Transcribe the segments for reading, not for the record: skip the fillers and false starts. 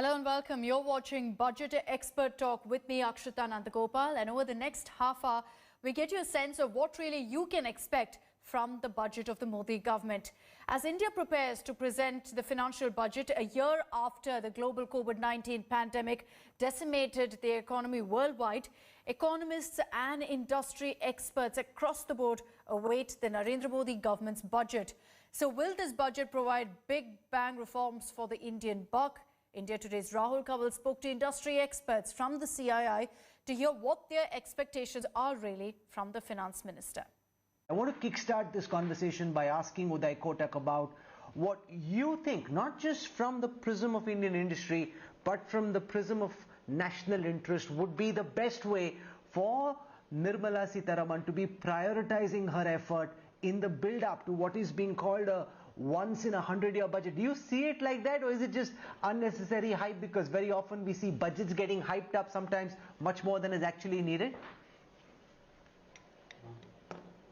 Hello and welcome. You're watching Budget Expert Talk with me, Akshita Nandagopal. And over the next half hour, we get you a sense of what really you can expect from the budget of the Modi government. As India prepares to present the financial budget a year after the global COVID-19 pandemic decimated the economy worldwide, economists and industry experts across the board await the Narendra Modi government's budget. So will this budget provide big bang reforms for the Indian buck? India Today's Rahul Kanwal spoke to industry experts from the CII to hear what their expectations are really from the finance minister. I want to kickstart this conversation by asking Uday Kotak about what you think, not just from the prism of Indian industry, but from the prism of national interest, would be the best way for Nirmala Sitharaman to be prioritizing her effort in the build-up to what is being called a once-in-a-100-year budget. Do you see it like that, or is it just unnecessary hype? Because very often we see budgets getting hyped up, sometimes much more than is actually needed.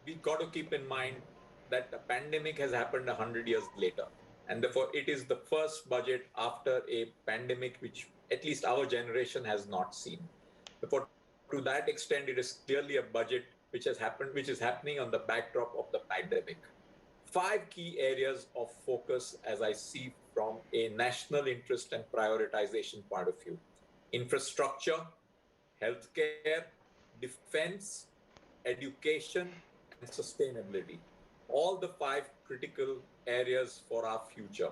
We've got to keep in mind that the pandemic has happened 100 years later. And therefore, it is the first budget after a pandemic which at least our generation has not seen. Therefore, to that extent, it is clearly a budget which is happening on the backdrop of the pandemic. 5 key areas of focus as I see from a national interest and prioritization point of view: infrastructure, healthcare, defense, education, and sustainability. All the 5 critical areas for our future.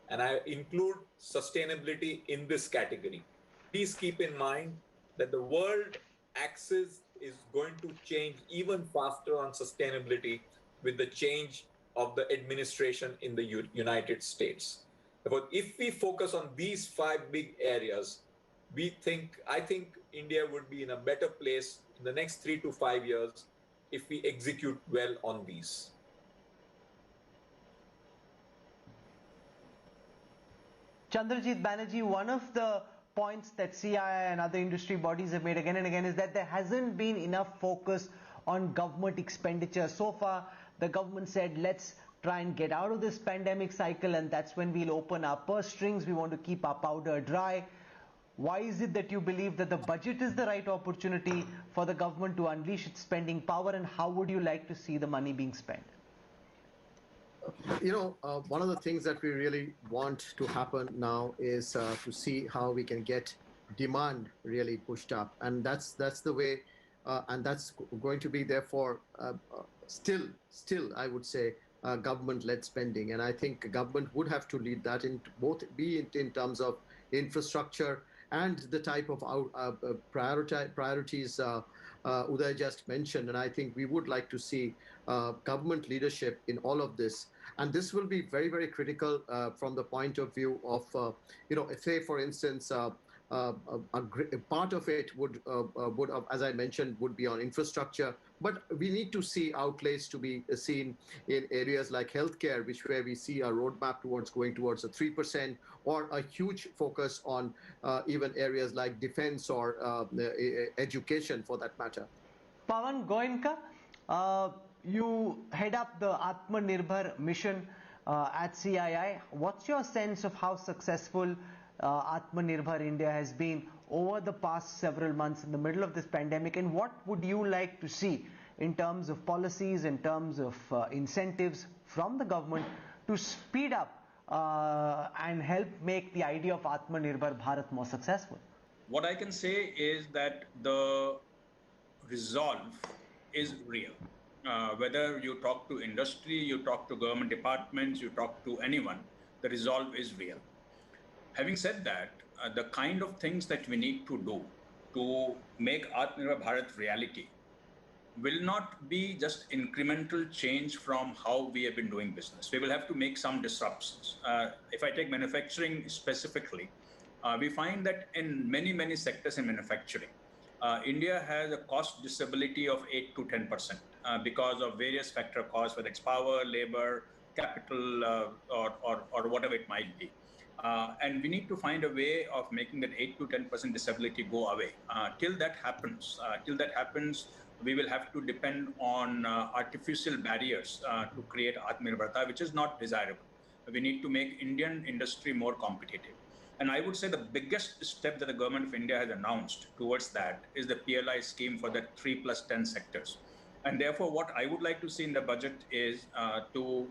And I include sustainability in this category. Please keep in mind that the world axis is going to change even faster on sustainability with the change of the administration in the United States. Therefore, if we focus on these 5 big areas, I think India would be in a better place in the next 3 to 5 years if we execute well on these. Chandrajit Banerjee, one of the points that CII and other industry bodies have made again and again is that there hasn't been enough focus on government expenditure. So far, the government said, let's try and get out of this pandemic cycle, and that's when we'll open our purse strings. We want to keep our powder dry. Why is it that you believe that the budget is the right opportunity for the government to unleash its spending power, and how would you like to see the money being spent? One of the things that we really want to happen now is to see how we can get demand really pushed up, and that's the way, and that's going to be therefore still I would say government-led spending, and I think government would have to lead that in both in terms of infrastructure and the type of priorities Uday just mentioned. And I think we would like to see government leadership in all of this. And this will be very, very critical from the point of view of, say, for instance, a part of it would, as I mentioned, would be on infrastructure. But we need to see outlays to be seen in areas like healthcare, where we see a roadmap going towards a 3%, or a huge focus on even areas like defense or education, for that matter. Pawan Goenka, you head up the Atmanirbhar mission at CII. What's your sense of how successful Atmanirbhar India has been over the past several months in the middle of this pandemic, and what would you like to see in terms of policies, in terms of incentives from the government to speed up and help make the idea of Atmanirbhar Bharat more successful? What I can say is that the resolve is real. Whether you talk to industry, you talk to government departments, you talk to anyone, the resolve is real. Having said that, the kind of things that we need to do to make Atmanirbhar Bharat reality will not be just incremental change from how we have been doing business. We will have to make some disruptions. If I take manufacturing specifically, we find that in many sectors in manufacturing, India has a cost disability of 8 to 10% because of various factor costs, whether it's power, labor, capital, or whatever it might be. And we need to find a way of making that 8 to 10% disability go away. Till that happens, we will have to depend on artificial barriers to create Atmanirbharta, which is not desirable. We need to make Indian industry more competitive. And I would say the biggest step that the government of India has announced towards that is the PLI scheme for the 3+10 sectors. And therefore, what I would like to see in the budget is to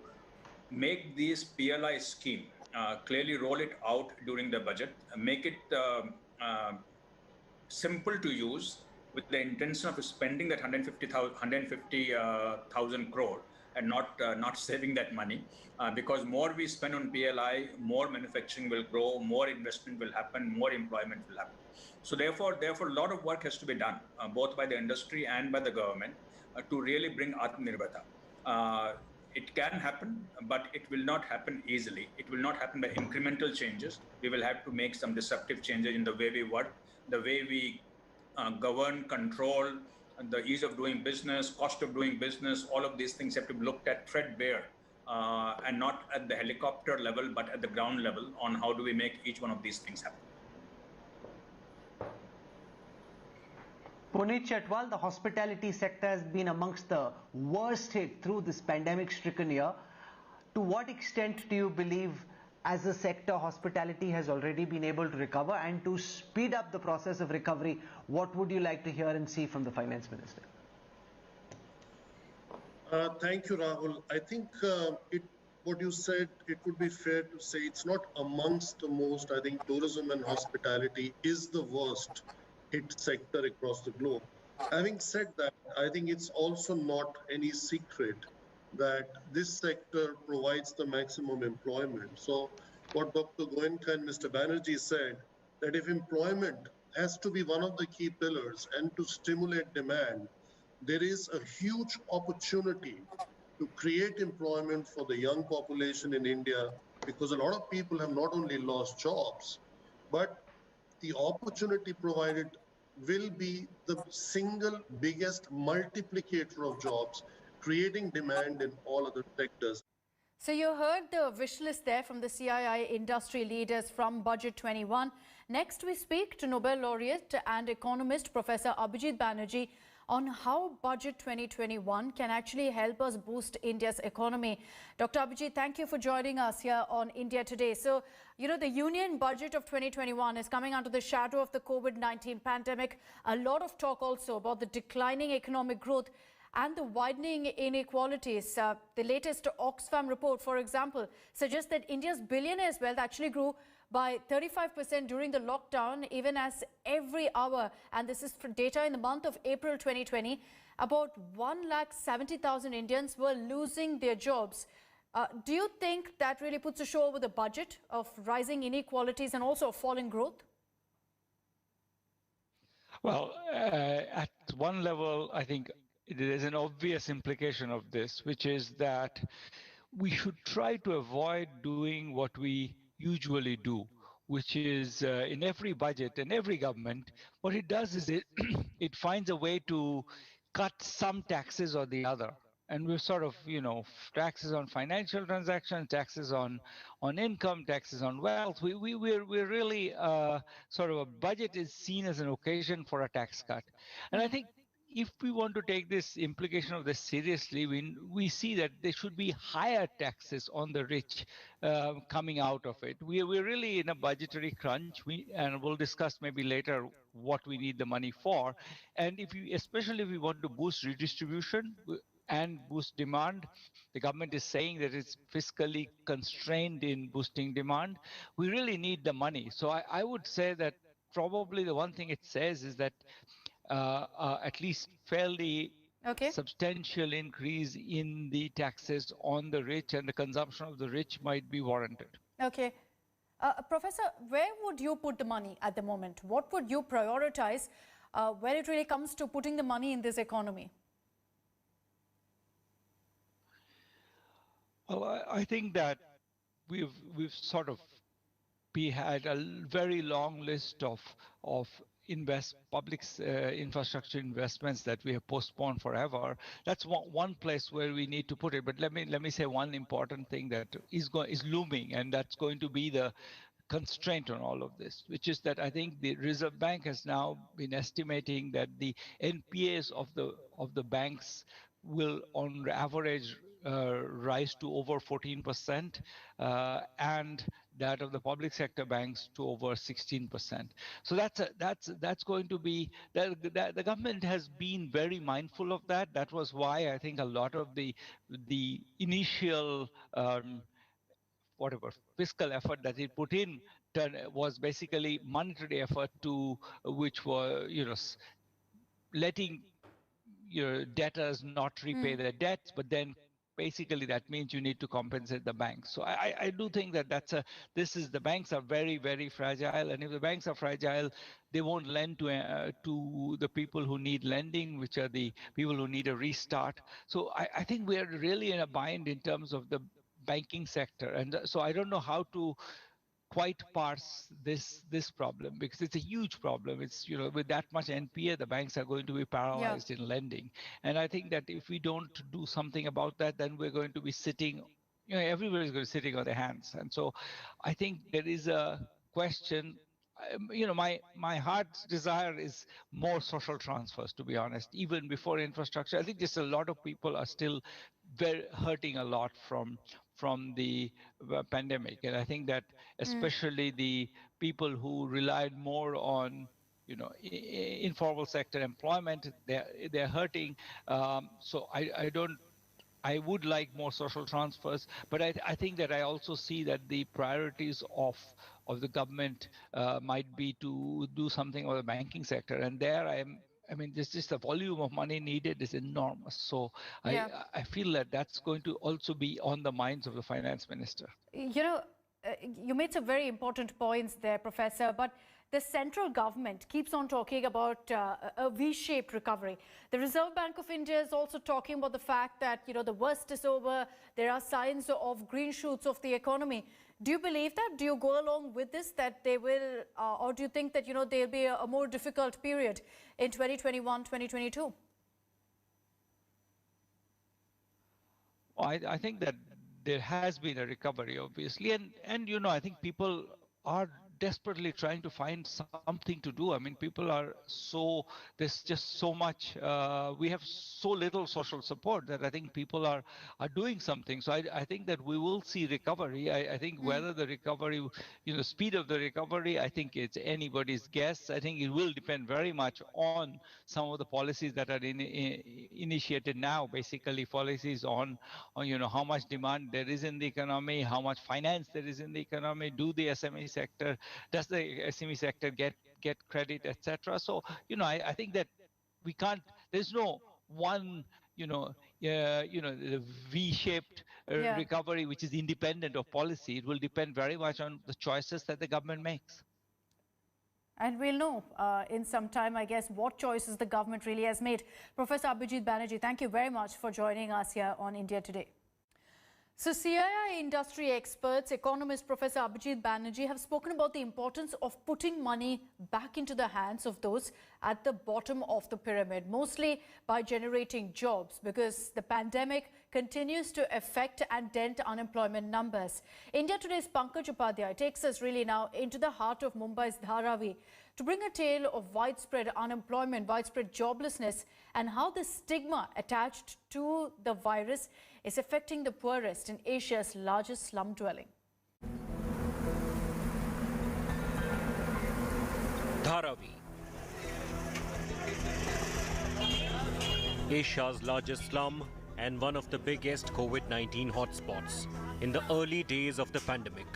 make this PLI scheme, clearly roll it out during the budget, make it simple to use with the intention of spending that 150,000 crore and not saving that money, because more we spend on PLI, more manufacturing will grow, more investment will happen, more employment will happen. So therefore, a lot of work has to be done, both by the industry and by the government, to really bring Atmanirbharta. It can happen, but it will not happen easily. It will not happen by incremental changes. We will have to make some disruptive changes in the way we work, the way we govern, control, the ease of doing business, cost of doing business. All of these things have to be looked at threadbare, and not at the helicopter level, but at the ground level on how do we make each one of these things happen. Puneet Chatwal, the hospitality sector has been amongst the worst hit through this pandemic-stricken year. To what extent do you believe, as a sector, hospitality has already been able to recover? And to speed up the process of recovery, what would you like to hear and see from the Finance Minister? Thank you, Rahul. I think what you said, it would be fair to say it's not amongst the most. I think tourism and hospitality is the worst hit sector across the globe. Having said that, I think it's also not any secret that this sector provides the maximum employment. So what Dr. Goenka and Mr. Banerjee said, that if employment has to be one of the key pillars and to stimulate demand, there is a huge opportunity to create employment for the young population in India, because a lot of people have not only lost jobs, but the opportunity provided will be the single biggest multiplicator of jobs, creating demand in all other sectors. So you heard the wish list there from the CII industry leaders from Budget 21. Next, we speak to Nobel laureate and economist Professor Abhijit Banerjee on how Budget 2021 can actually help us boost India's economy. Dr. Abhijit, thank you for joining us here on India Today. So, you know, the Union Budget of 2021 is coming under the shadow of the COVID-19 pandemic. A lot of talk also about the declining economic growth and the widening inequalities. The latest Oxfam report, for example, suggests that India's billionaires' wealth actually grew by 35% during the lockdown, even as every hour, and this is for data in the month of April 2020, about 170,000 Indians were losing their jobs. Do you think that really puts a show over the budget of rising inequalities and also falling growth? Well, at one level, I think there is an obvious implication of this, which is that we should try to avoid doing what we usually do, which is in every budget and every government, what it does is it finds a way to cut some taxes or the other. And we're sort of, you know, taxes on financial transactions, taxes on income, taxes on wealth. We're really sort of a budget is seen as an occasion for a tax cut. And I think if we want to take this implication of this seriously, we see that there should be higher taxes on the rich coming out of it. We're really in a budgetary crunch, and we'll discuss maybe later what we need the money for. And especially if we want to boost redistribution and boost demand, the government is saying that it's fiscally constrained in boosting demand. We really need the money. So I would say that probably the one thing it says is that at least fairly substantial increase in the taxes on the rich and the consumption of the rich might be warranted. Okay. Professor, where would you put the money at the moment? What would you prioritize when it really comes to putting the money in this economy? Well, I think that we've had a very long list of public infrastructure investments that we have postponed forever. That's one place where we need to put it. But let me say one important thing that is looming, and that's going to be the constraint on all of this, which is that I think the Reserve Bank has now been estimating that the NPAs of the banks will, on average, rise to over 14%, and that of the public sector banks to over 16%. So that's going to be the government has been very mindful of that. That was why I think a lot of the initial whatever fiscal effort that it put in was basically monetary effort to which were letting your debtors not repay their debts, but then basically that means you need to compensate the banks. So I do think that the banks are very, very fragile, and if the banks are fragile, they won't lend to the people who need lending, which are the people who need a restart. So I think we are really in a bind in terms of the banking sector, and so I don't know how to quite parse this problem, because it's a huge problem. It's with that much NPA, the banks are going to be paralyzed in lending, and I think that if we don't do something about that, then we're going to be sitting, everybody's going to be sitting on their hands. And so I think there is a question. My heart's desire is more social transfers, to be honest, even before infrastructure. I think just a lot of people are still hurting a lot from the pandemic, and I think that especially the people who relied more on informal sector employment, they're hurting. So I would like more social transfers, but I think that I also see that the priorities of the government might be to do something with the banking sector, and there there's just the volume of money needed is enormous. So I feel that that's going to also be on the minds of the finance minister. You made some very important points there, Professor, but the central government keeps on talking about a V-shaped recovery. The Reserve Bank of India is also talking about the fact that, the worst is over. There are signs of green shoots of the economy. Do you believe that? Do you go along with this, that they will, or do you think that, there'll be a more difficult period in 2021, 2022? I think that there has been a recovery, obviously, and I think people are desperately trying to find something to do. I mean, people are there's just so much, we have so little social support that I think people are doing something. So I think that we will see recovery. I think whether the recovery, speed of the recovery, I think it's anybody's guess. I think it will depend very much on some of the policies that are initiated now, basically policies on how much demand there is in the economy, how much finance there is in the economy, do the SME sector, does the SME sector get credit, etc. So I think that we can't. There's no one the V-shaped recovery which is independent of policy. It will depend very much on the choices that the government makes. And we'll know in some time, I guess, what choices the government really has made. Professor Abhijit Banerjee, thank you very much for joining us here on India Today. So CII industry experts, economist Professor Abhijit Banerjee have spoken about the importance of putting money back into the hands of those at the bottom of the pyramid, mostly by generating jobs, because the pandemic continues to affect and dent unemployment numbers. India Today's Pankaj Upadhyay takes us really now into the heart of Mumbai's Dharavi to bring a tale of widespread unemployment, widespread joblessness, and how the stigma attached to the virus is affecting the poorest in Asia's largest slum dwelling. Dharavi, Asia's largest slum and one of the biggest COVID-19 hotspots in the early days of the pandemic.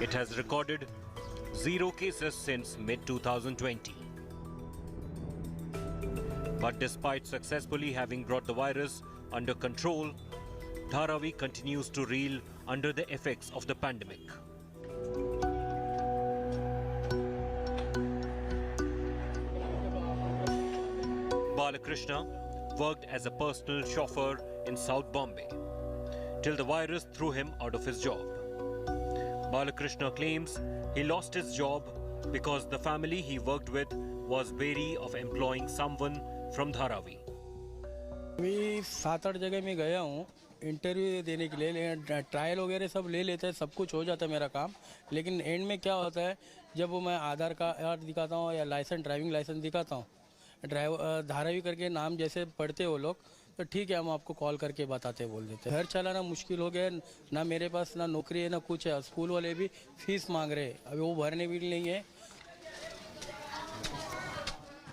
It has recorded 0 cases since mid-2020. But despite successfully having brought the virus under control, Dharavi continues to reel under the effects of the pandemic. Balakrishna worked as a personal chauffeur in South Bombay till the virus threw him out of his job. Balakrishna claims he lost his job because the family he worked with was wary of employing someone from Dharavi. मैं 7-8 जगह में गया हूँ interview देने के लिए, trial वगैरह सब ले लेते हैं, सब कुछ हो जाता है मेरा काम, लेकिन एंड में क्या होता है जब वो मैं आधार कार्ड दिखाता हूँ या ड्राइविंग लाइसेंस दिखाता हूँ, धारावी करके नाम जैसे पढ़ते वो लोग, तो ठीक है हम आपको कॉल करके बताते बोल देते। घर चलाना मुश्किल हो गया, ना मेरे पास ना नौकरी है ना कुछ है। स्कूल वाले भी फीस मांग रहे हैं, अभी वो भरने भी नहीं है।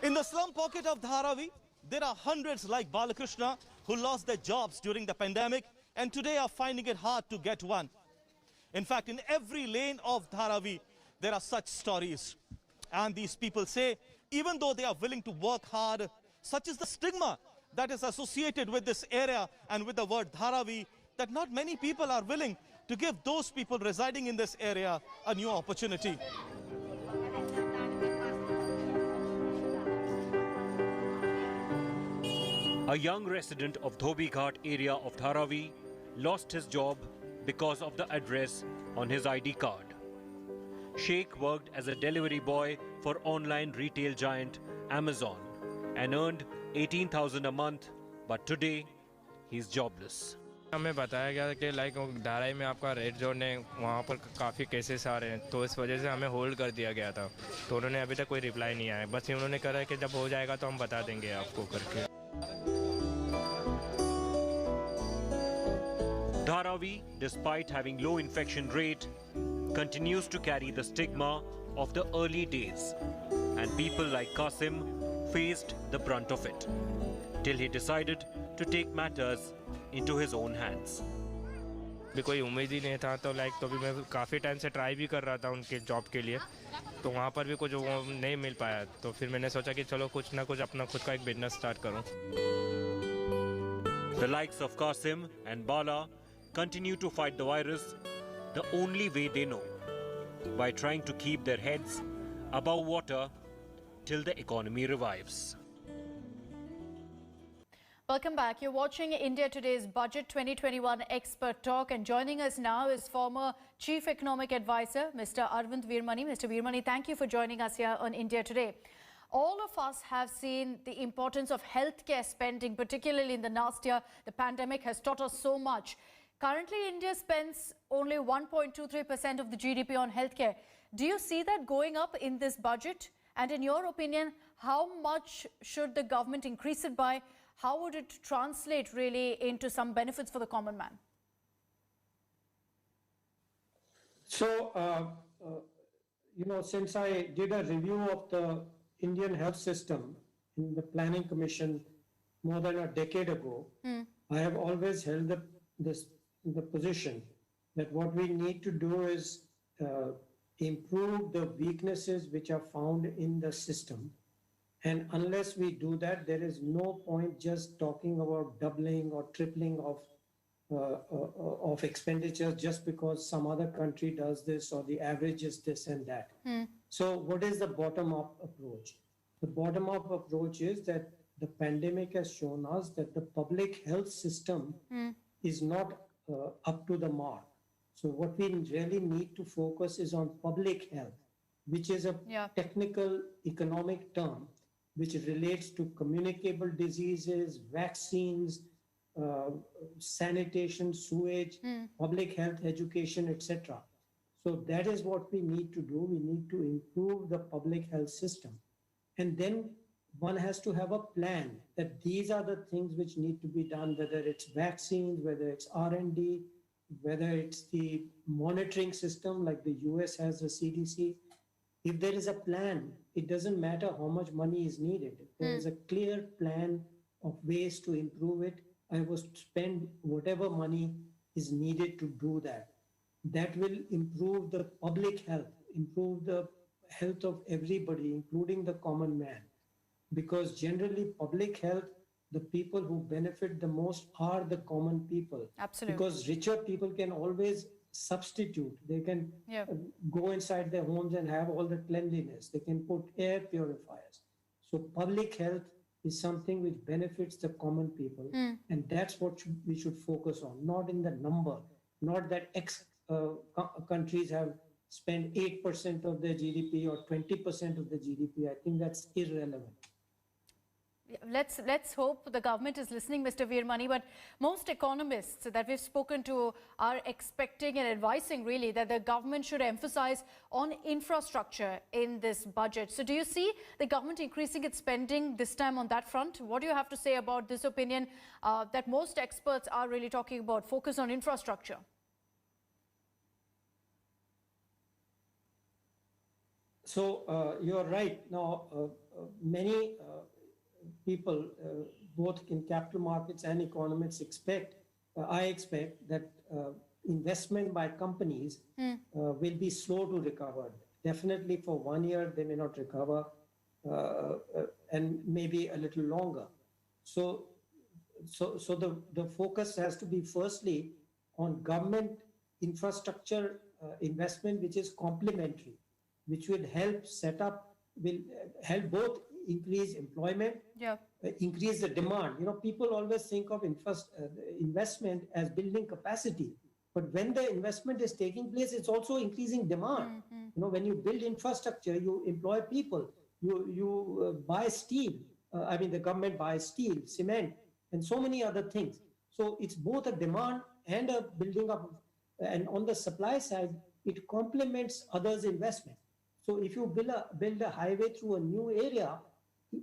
In the slum pocket of Dharavi, there are hundreds like Balakrishna who lost their jobs during the pandemic and today are finding it hard to get one. In fact, in every lane of Dharavi, there are such stories. And these people say, even though they are willing to work hard, such is the stigma that is associated with this area and with the word Dharavi, that not many people are willing to give those people residing in this area a new opportunity. A young resident of Dhobi Ghat area of Dharavi lost his job because of the address on his ID card. Sheikh worked as a delivery boy for online retail giant Amazon and earned 18,000 a month, but today he's jobless. हमें बताया गया कि like Dharavi में आपका red zone है, वहाँ पर काफ़ी केसेस आ रहे हैं, तो इस वजह से हमें होल्ड कर दिया गया था। तो उन्होंने अभी तक कोई रिप्लाई नहीं आया, बस उन्होंने कहा कि जब हो जाएगा तो हम बता देंगे आपको करके। Dharavi, despite having low infection rate, continues to carry the stigma of the early days, and people like Qasim faced the brunt of it, till he decided to take matters into his own hands. भी कोई उम्मीद ही नहीं था, तो like तो भी मैं काफ़ी टाइम से ट्राई भी कर रहा था उनके जॉब के लिए, तो वहाँ पर भी कुछ वो नहीं मिल पाया, तो फिर मैंने सोचा कि चलो कुछ ना कुछ अपना खुद का एक बिजनेस स्टार्ट करूँ। The likes of Qasim and Bala continue to fight the virus the only way they know, by trying to keep their heads above water till the economy revives. Welcome back. You're watching India Today's Budget 2021 Expert Talk, and joining us now is former Chief Economic Advisor, Mr. Arvind Veermani. Mr. Veermani, thank you for joining us here on India Today. All of us have seen the importance of healthcare spending, particularly in the last year. The pandemic has taught us so much. Currently, India spends only 1.23% of the GDP on healthcare. Do you see that going up in this budget? And in your opinion, how much should the government increase it by? How would it translate really into some benefits for the common man? So, since I did a review of the Indian health system in the Planning Commission more than a decade ago, I have always held the position that what we need to do is improve the weaknesses which are found in the system. And unless we do that, there is no point just talking about doubling or tripling of expenditures just because some other country does this or the average is this and that. So what is the bottom-up approach? The bottom-up approach is that the pandemic has shown us that the public health system is not up to the mark. So what we really need to focus is on public health, which is a technical economic term which relates to communicable diseases, vaccines, sanitation, sewage, public health education, etc. So that is what we need to do. We need to improve the public health system. And then one has to have a plan that these are the things which need to be done, whether it's vaccines, whether it's R&D, whether it's the monitoring system like the US has the CDC. If there is a plan, it doesn't matter how much money is needed. If there is a clear plan of ways to improve it, I will spend whatever money is needed to do that. That will improve the public health, improve the health of everybody, including the common man. Because generally public health, the people who benefit the most are the common people. Absolutely. Because richer people can always substitute. They can go inside their homes and have all the cleanliness. They can put air purifiers. So public health is something which benefits the common people. And that's what we should focus on, not in the number, not that X countries have spent 8% of their GDP or 20% of the GDP. I think that's irrelevant. Let's hope the government is listening, Mr. Veermani. But most economists that we've spoken to are expecting and advising really that the government should emphasize on infrastructure in this budget. So do you see the government increasing its spending this time on that front? What do you have to say about this opinion that most experts are really talking about focus on infrastructure? So you're right. Now, many people, both in capital markets and economists, I expect that investment by companies will be slow to recover. Definitely for 1 year, they may not recover, and maybe a little longer. So the focus has to be firstly on government infrastructure investment, which is complementary, which will help will help both increase employment, increase the demand. You know, people always think of investment as building capacity, but when the investment is taking place, it's also increasing demand. You know, when you build infrastructure, you employ people, you buy steel. The government buys steel, cement, and so many other things. So it's both a demand and a building up. And on the supply side, it complements others' investment. So if you build a highway through a new area,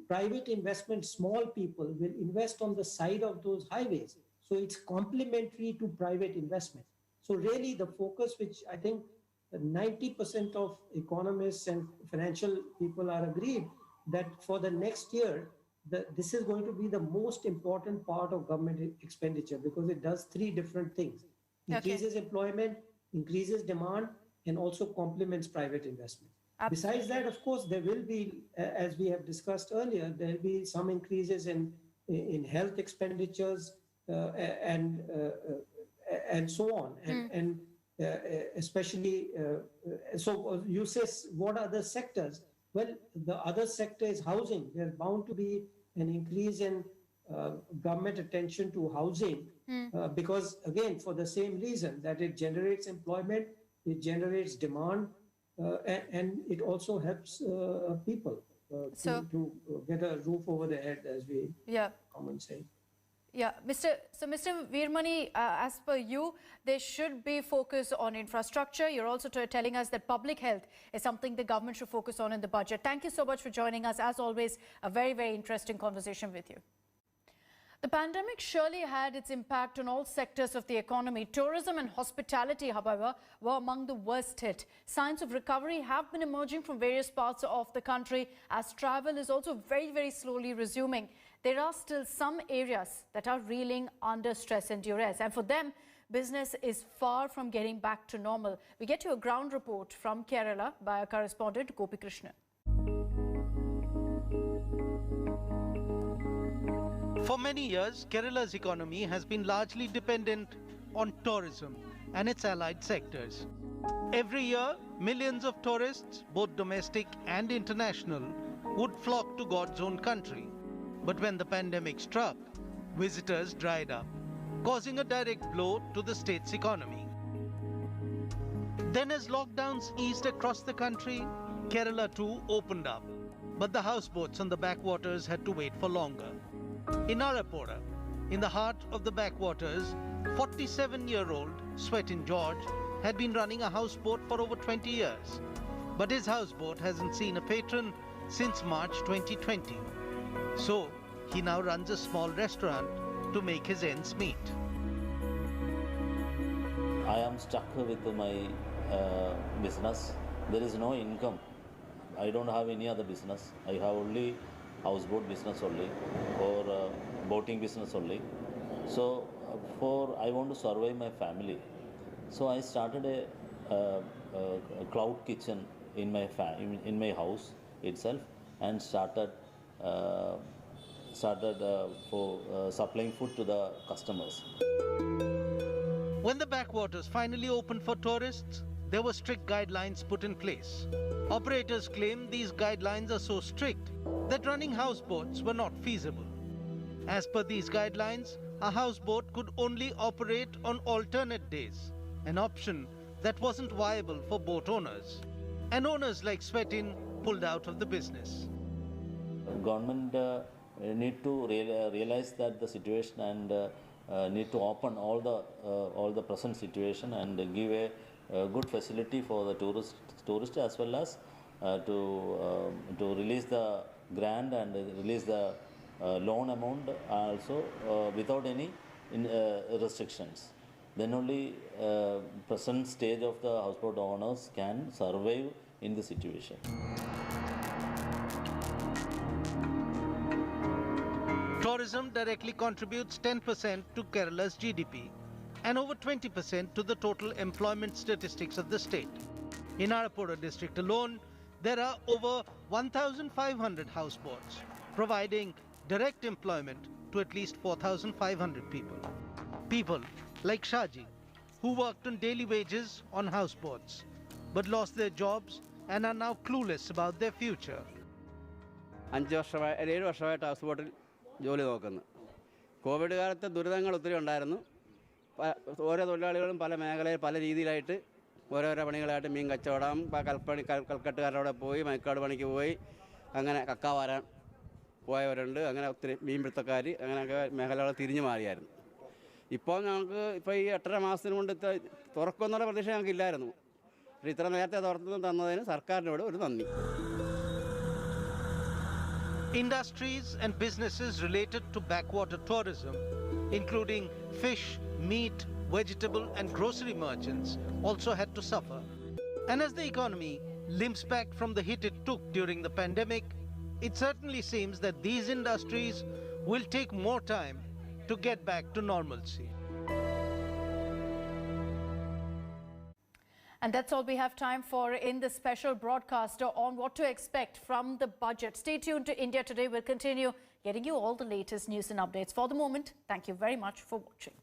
private investment, small people will invest on the side of those highways. So it's complementary to private investment. So really the focus, which I think 90% of economists and financial people are agreed that for the next year, this is going to be the most important part of government expenditure because it does three different things. Increases employment, increases demand, and also complements private investment. Absolutely. Besides that, of course, there will be, as we have discussed earlier, there will be some increases in health expenditures and so on. And especially, so you say, what are the sectors? Well, the other sector is housing. There's bound to be an increase in government attention to housing because, again, for the same reason that it generates employment, it generates demand, and it also helps people to get a roof over their head, as we common say. Yeah, Mr. Veermani, as per you, there should be focus on infrastructure. You're also telling us that public health is something the government should focus on in the budget. Thank you so much for joining us. As always, a very, very interesting conversation with you. The pandemic surely had its impact on all sectors of the economy. Tourism and hospitality, however, were among the worst hit. Signs of recovery have been emerging from various parts of the country as travel is also very, very slowly resuming. There are still some areas that are reeling under stress and duress, and for them, business is far from getting back to normal. We get you a ground report from Kerala by our correspondent Gopi Krishnan. For many years, Kerala's economy has been largely dependent on tourism and its allied sectors. Every year, millions of tourists, both domestic and international, would flock to God's own country. But when the pandemic struck, visitors dried up, causing a direct blow to the state's economy. Then as lockdowns eased across the country, Kerala too opened up. But the houseboats on the backwaters had to wait for longer. In Arapura, in the heart of the backwaters, 47-year-old Swetin George had been running a houseboat for over 20 years. But his houseboat hasn't seen a patron since March 2020. So, he now runs a small restaurant to make his ends meet. I am stuck with my business. There is no income. I don't have any other business. I have only houseboat business only or boating business only. So I want to survive my family. So I started a cloud kitchen in my house itself and started for supplying food to the customers. When the backwaters finally opened for tourists, there were strict guidelines put in place. Operators claim these guidelines are so strict that running houseboats were not feasible. As per these guidelines, a houseboat could only operate on alternate days, an option that wasn't viable for boat owners. And owners like Swetin pulled out of the business. Government need to realize that the situation and need to open all the present situation and give a good facility for the tourists as well as to release the grant and release the loan amount also without any restrictions. Then only present stage of the houseboat owners can survive in the situation. Tourism directly contributes 10% to Kerala's GDP and over 20% to the total employment statistics of the state. In Alappuzha district alone, there are over 1,500 houseboats, providing direct employment to at least 4,500 people. People like Shaji, who worked on daily wages on houseboats, but lost their jobs and are now clueless about their future. 7 വർഷമായിട്ട് house ബോട്ടിൽ ജോലി നോക്കുന്നു. Covid കാലത്ത് ദുരിതങ്ങൾ ഒത്തിരി ഉണ്ടായിരുന്നു. ഓരോ തൊഴിലാളികളും പല മേഖലയിൽ പല രീതിയിലായിട്ട് ഓരോരോ പണികളായിട്ട് മീൻ കച്ചവടം, കൽക്കട്ടുകാരുടെ പോയി മയക്കാട് പണിക്ക് പോയി, അങ്ങനെ കക്ക വാരാൻ പോയവരുണ്ട്, അങ്ങനെ ഒത്തിരി മീൻപിടുത്തക്കാർ, അങ്ങനെയൊക്കെ മേഖലകൾ തിരിഞ്ഞു മാറിയായിരുന്നു. ഇപ്പോൾ ഞങ്ങൾക്ക് ഈ 8.5 മാസത്തിന് കൊണ്ട് തുറക്കുമെന്നുള്ള പ്രതീക്ഷ ഞങ്ങൾക്ക് ഇല്ലായിരുന്നു. പക്ഷേ ഇത്ര നേരത്തെ തുറന്നു തന്നതിന് സർക്കാരിനോട് ഒരു നന്ദി. Industries and businesses related to backwater tourism, including fish, meat, vegetable and grocery merchants, also had to suffer. And as the economy limps back from the hit it took during the pandemic, it certainly seems that these industries will take more time to get back to normalcy. And that's all we have time for in this special broadcast on what to expect from the budget. Stay tuned to India Today. We'll continue getting you all the latest news and updates. For the moment, thank you very much for watching.